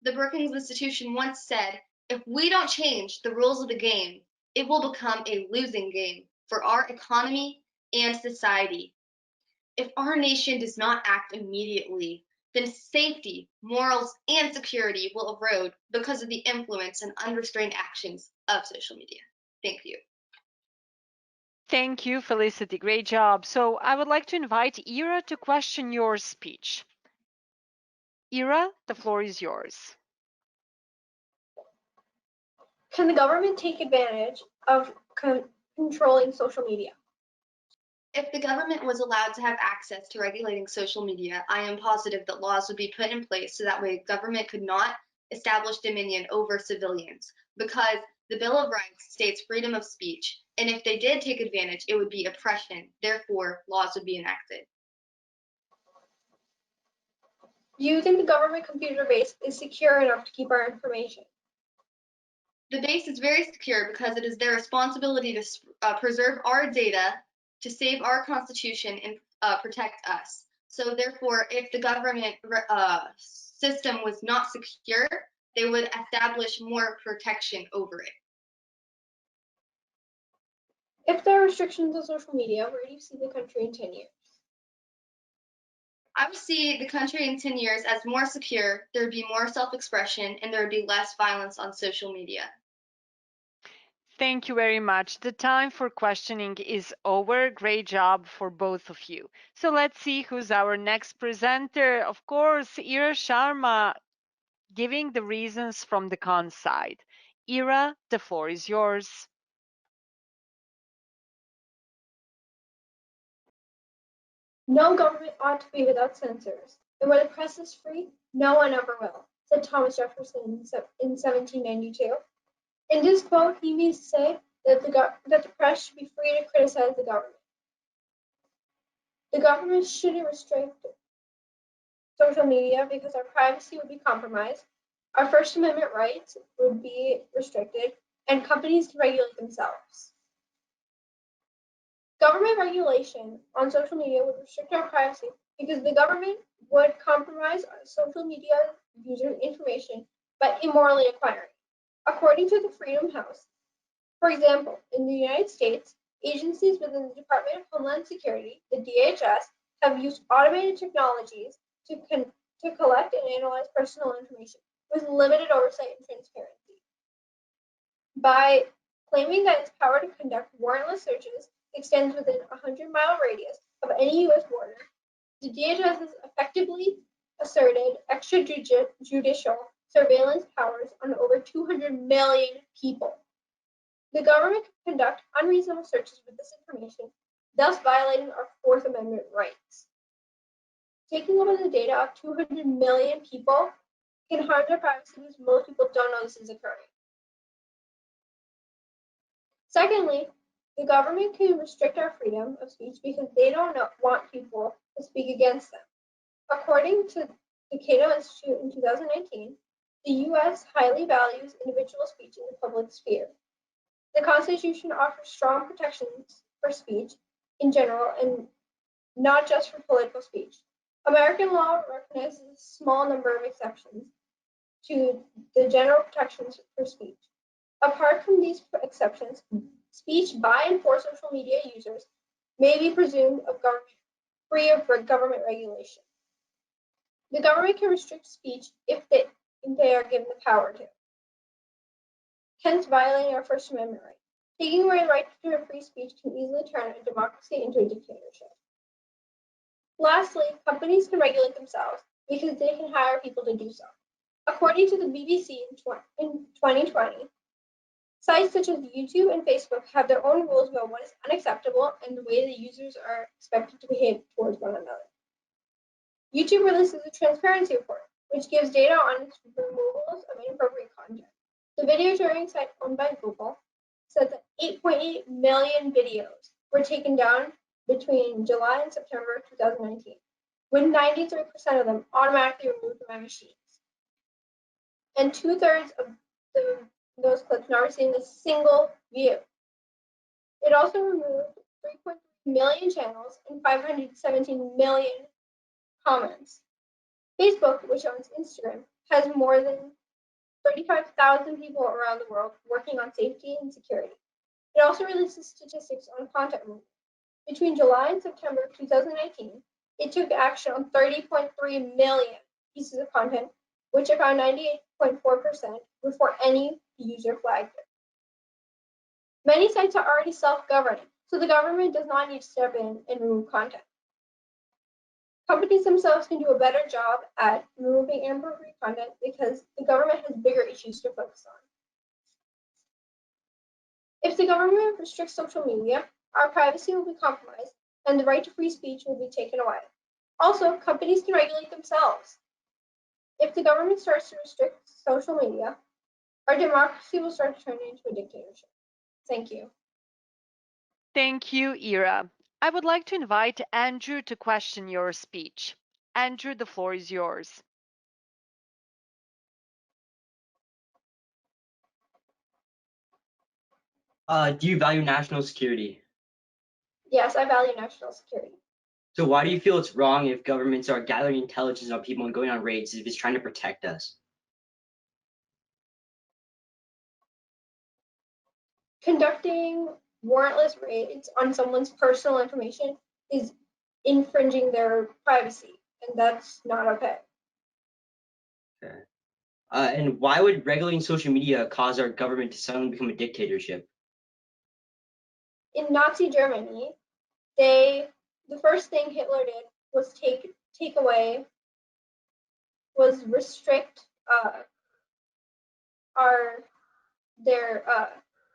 [SPEAKER 8] The Brookings Institution once said, if we don't change the rules of the game, it will become a losing game for our economy and society. If our nation does not act immediately, then safety, morals, and security will erode because of the influence and unrestrained actions of social media. Thank you.
[SPEAKER 1] Thank you, Felicity. Great job. So I would like to invite Eira to question your speech. Eira, the floor is yours.
[SPEAKER 9] Can the government take advantage of controlling social media?
[SPEAKER 8] If the government was allowed to have access to regulating social media, I am positive that laws would be put in place so that way government could not establish dominion over civilians, because the Bill of Rights states freedom of speech, and if they did take advantage, it would be oppression. Therefore, laws would be enacted.
[SPEAKER 9] Do you think the government computer base is secure enough to keep our information?
[SPEAKER 8] The base is very secure because it is their responsibility to preserve our data, to save our Constitution, and protect us. So therefore, if the government system was not secure, they would establish more protection over it.
[SPEAKER 9] If there are restrictions on social media, where do you see the country in 10 years?
[SPEAKER 8] I would see the country in 10 years as more secure, there would be more self-expression, and there would be less violence on social media.
[SPEAKER 1] Thank you very much. The time for questioning is over. Great job for both of you. So let's see who's our next presenter. Of course, Eira Sharma, giving the reasons from the con side. Eira, the floor is yours.
[SPEAKER 9] No government ought to be without censors, and where the press is free, no one ever will, said Thomas Jefferson in 1792. In this quote, he means to say that the press should be free to criticize the government. The government shouldn't restrict social media because our privacy would be compromised, our First Amendment rights would be restricted, and companies can regulate themselves. Government regulation on social media would restrict our privacy because the government would compromise social media user information by immorally acquiring. According to the Freedom House, for example, in the United States, agencies within the Department of Homeland Security, the DHS, have used automated technologies to collect and analyze personal information with limited oversight and transparency. By claiming that its power to conduct warrantless searches extends within a 100-mile radius of any U.S. border, the DHS has effectively asserted extrajudicial surveillance powers on over 200 million people. The government can conduct unreasonable searches with this information, thus violating our Fourth Amendment rights. Taking over the data of 200 million people can harm their privacy because most people don't know this is occurring. Secondly, the government can restrict our freedom of speech because they don't want people to speak against them. According to the Cato Institute in 2019, the U.S. highly values individual speech in the public sphere. The Constitution offers strong protections for speech in general and not just for political speech. American law recognizes a small number of exceptions to the general protections for speech. Apart from these exceptions, speech by and for social media users may be presumed free of government regulation. The government can restrict speech if they are given the power to, hence violating our First Amendment right. Taking away the right to free speech can easily turn a democracy into a dictatorship. Lastly, companies can regulate themselves because they can hire people to do so. According to the BBC in 2020, sites such as YouTube and Facebook have their own rules about what is unacceptable and the way the users are expected to behave towards one another. YouTube releases a transparency report, which gives data on its removals of inappropriate content. The video sharing site owned by Google said that 8.8 million videos were taken down between July and September 2019, with 93% of them automatically removed from my machines. And 2/3 of those clips not receiving a single view. It also removed 3.3 million channels and 517 million comments. Facebook, which owns Instagram, has more than 35,000 people around the world working on safety and security. It also releases statistics on content removal. Between July and September 2019, it took action on 30.3 million pieces of content, which it found 98.4% before any user flagged it. Many sites are already self-governing, so the government does not need to step in and remove content. Companies themselves can do a better job at removing inappropriate content because the government has bigger issues to focus on. If the government restricts social media, our privacy will be compromised and the right to free speech will be taken away. Also, companies can regulate themselves. If the government starts to restrict social media, our democracy will start to turn into a dictatorship. Thank you.
[SPEAKER 1] Thank you, Eira. I would like to invite Andrew to question your speech. Andrew, the floor is yours.
[SPEAKER 10] Do you value national security?
[SPEAKER 9] Yes, I value national security.
[SPEAKER 10] So why do you feel it's wrong if governments are gathering intelligence on people and going on raids if it's trying to protect us?
[SPEAKER 9] Conducting warrantless raids on someone's personal information is infringing their privacy, and that's not okay.
[SPEAKER 10] Okay. And why would regulating social media cause our government to suddenly become a dictatorship?
[SPEAKER 9] In Nazi Germany, the first thing Hitler did was restrict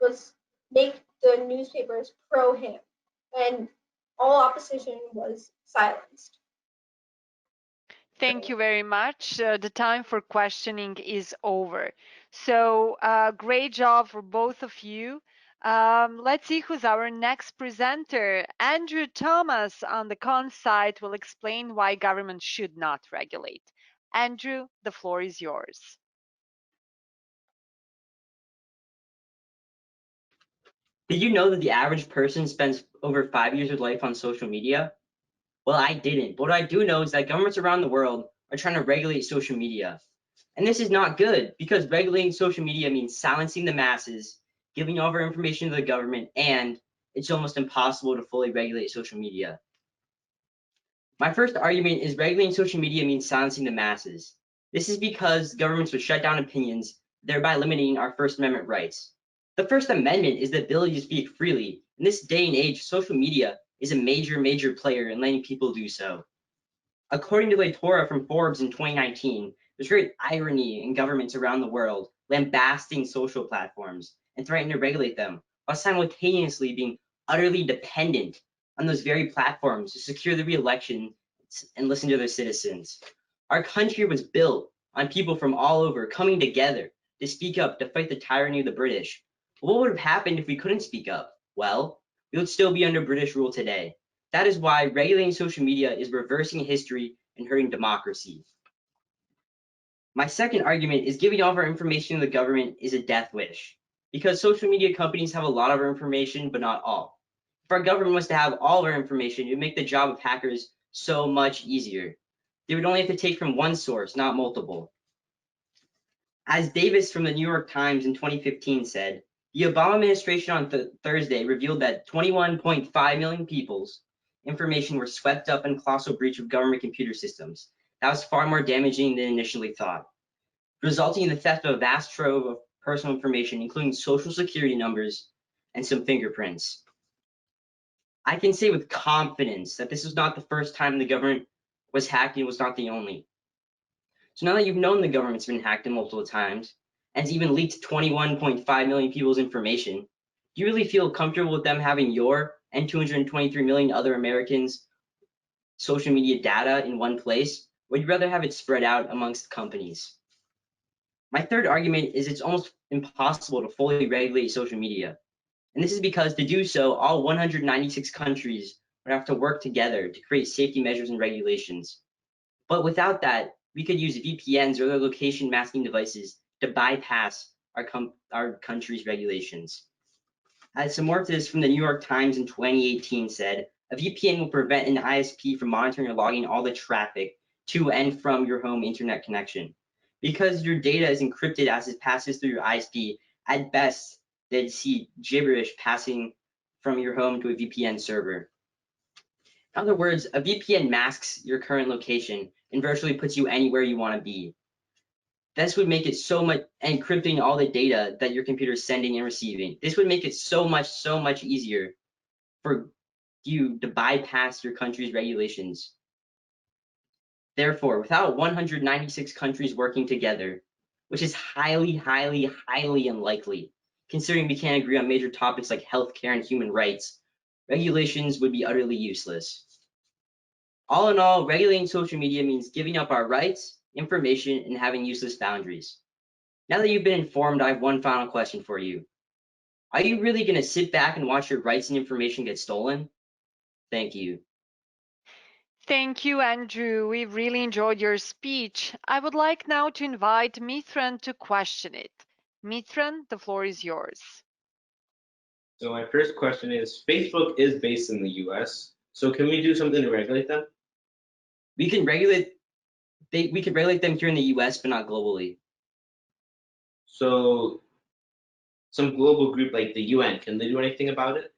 [SPEAKER 9] was make the newspapers pro him, and all opposition was silenced.
[SPEAKER 1] Thank you very much. The time for questioning is over. So great job for both of you. Let's see who's our next presenter. Andrew Thomas on the con side will explain why government should not regulate. Andrew, the floor is yours.
[SPEAKER 10] Did you know that the average person spends over 5 years of life on social media? Well, I didn't. But what I do know is that governments around the world are trying to regulate social media. And this is not good because regulating social media means silencing the masses, giving over information to the government, and it's almost impossible to fully regulate social media. My first argument is regulating social media means silencing the masses. This is because governments would shut down opinions, thereby limiting our First Amendment rights. The First Amendment is the ability to speak freely. In this day and age, social media is a major player in letting people do so. According to Torah from Forbes in 2019, there's great irony in governments around the world lambasting social platforms and threatening to regulate them, while simultaneously being utterly dependent on those very platforms to secure the re-election and listen to their citizens. Our country was built on people from all over coming together to speak up to fight the tyranny of the British. But what would have happened if we couldn't speak up? Well, we would still be under British rule today. That is why regulating social media is reversing history and hurting democracy. My second argument is giving all of our information to the government is a death wish, because social media companies have a lot of our information, but not all. If our government was to have all of our information, it would make the job of hackers so much easier. They would only have to take from one source, not multiple. As Davis from the New York Times in 2015 said, the Obama administration on Thursday revealed that 21.5 million people's information were swept up in colossal breach of government computer systems. That was far more damaging than initially thought, resulting in the theft of a vast trove of personal information, including social security numbers and some fingerprints. I can say with confidence that this was not the first time the government was hacked, and it was not the only. So now that you've known the government's been hacked multiple times, and it's even leaked 21.5 million people's information, do you really feel comfortable with them having your and 223 million other Americans' social media data in one place? Or would you rather have it spread out amongst companies? My third argument is it's almost impossible to fully regulate social media. And this is because to do so, all 196 countries would have to work together to create safety measures and regulations. But without that, we could use VPNs or other location masking devices to bypass our country's regulations. As Samortis from the New York Times in 2018 said, a VPN will prevent an ISP from monitoring or logging all the traffic to and from your home internet connection. Because your data is encrypted as it passes through your ISP, at best, they'd see gibberish passing from your home to a VPN server. In other words, a VPN masks your current location and virtually puts you anywhere you want to be. This would make it so much, encrypting all the data that your computer is sending and receiving. This would make it so much easier for you to bypass your country's regulations. Therefore, without 196 countries working together, which is highly unlikely, considering we can't agree on major topics like healthcare and human rights, regulations would be utterly useless. All in all, regulating social media means giving up our rights, information, and having useless boundaries. Now that you've been informed, I have one final question for you. Are you really going to sit back and watch your rights and information get stolen? Thank you.
[SPEAKER 1] Thank you, Andrew. We really enjoyed your speech. I would like now to invite Mithran to question it. Mithran, the floor is yours.
[SPEAKER 7] So my first question is, Facebook is based in the US, so can we do something to regulate them?
[SPEAKER 10] We can regulate them here in the US, but not globally.
[SPEAKER 7] So some global group like the UN, can they do anything about it?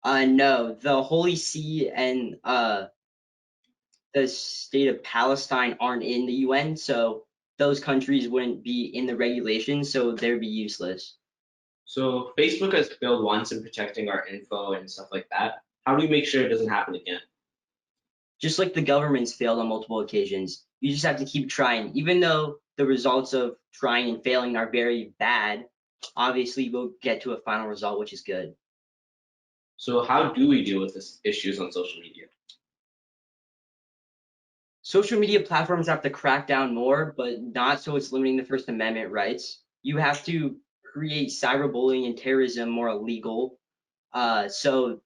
[SPEAKER 10] No, the Holy See and the state of Palestine aren't in the UN, so those countries wouldn't be in the regulations, so they'd be useless.
[SPEAKER 7] So Facebook has failed once in protecting our info and stuff like that. How do we make sure it doesn't happen again?
[SPEAKER 10] Just like the government's failed on multiple occasions, you just have to keep trying. Even though the results of trying and failing are very bad, obviously we'll get to a final result, which is good.
[SPEAKER 7] So how do we deal with these issues on social media?
[SPEAKER 10] Social media platforms have to crack down more, but not so it's limiting the First Amendment rights. You have to create cyberbullying and terrorism more illegal, so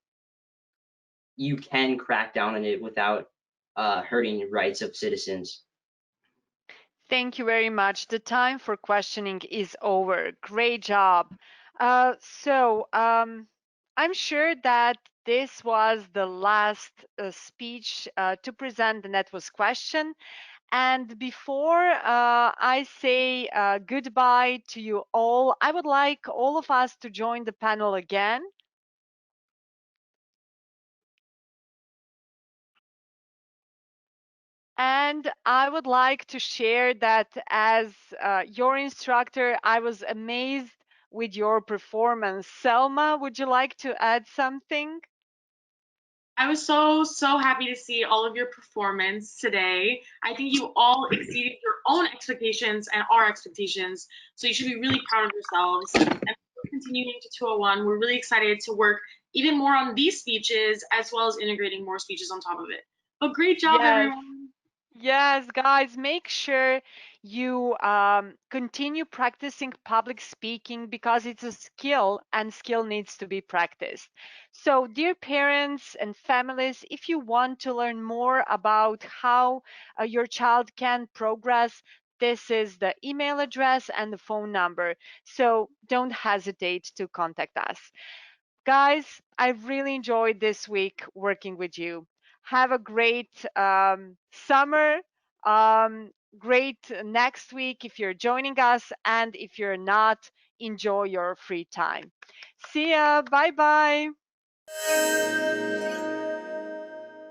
[SPEAKER 10] you can crack down on it without hurting the rights of citizens.
[SPEAKER 1] Thank you very much. The time for questioning is over. Great job. I'm sure that this was the last speech to present the Netwas question. And before I say goodbye to you all, I would like all of us to join the panel again. And I would like to share that as your instructor, I was amazed with your performance. Selma, would you like to add something?
[SPEAKER 2] I was so happy to see all of your performance today. I think you all exceeded your own expectations and our expectations, so you should be really proud of yourselves. And we're continuing to 201. We're really excited to work even more on these speeches as well as integrating more speeches on top of it. But great job,
[SPEAKER 1] Yes.
[SPEAKER 2] everyone.
[SPEAKER 1] Yes, guys, make sure you continue practicing public speaking because it's a skill and skill needs to be practiced. So, dear parents and families, if you want to learn more about how your child can progress, this is the email address and the phone number. So, don't hesitate to contact us. Guys, I really enjoyed this week working with you. Have a great summer. Great next week if you're joining us, and if you're not, enjoy your free time. See ya. Bye bye.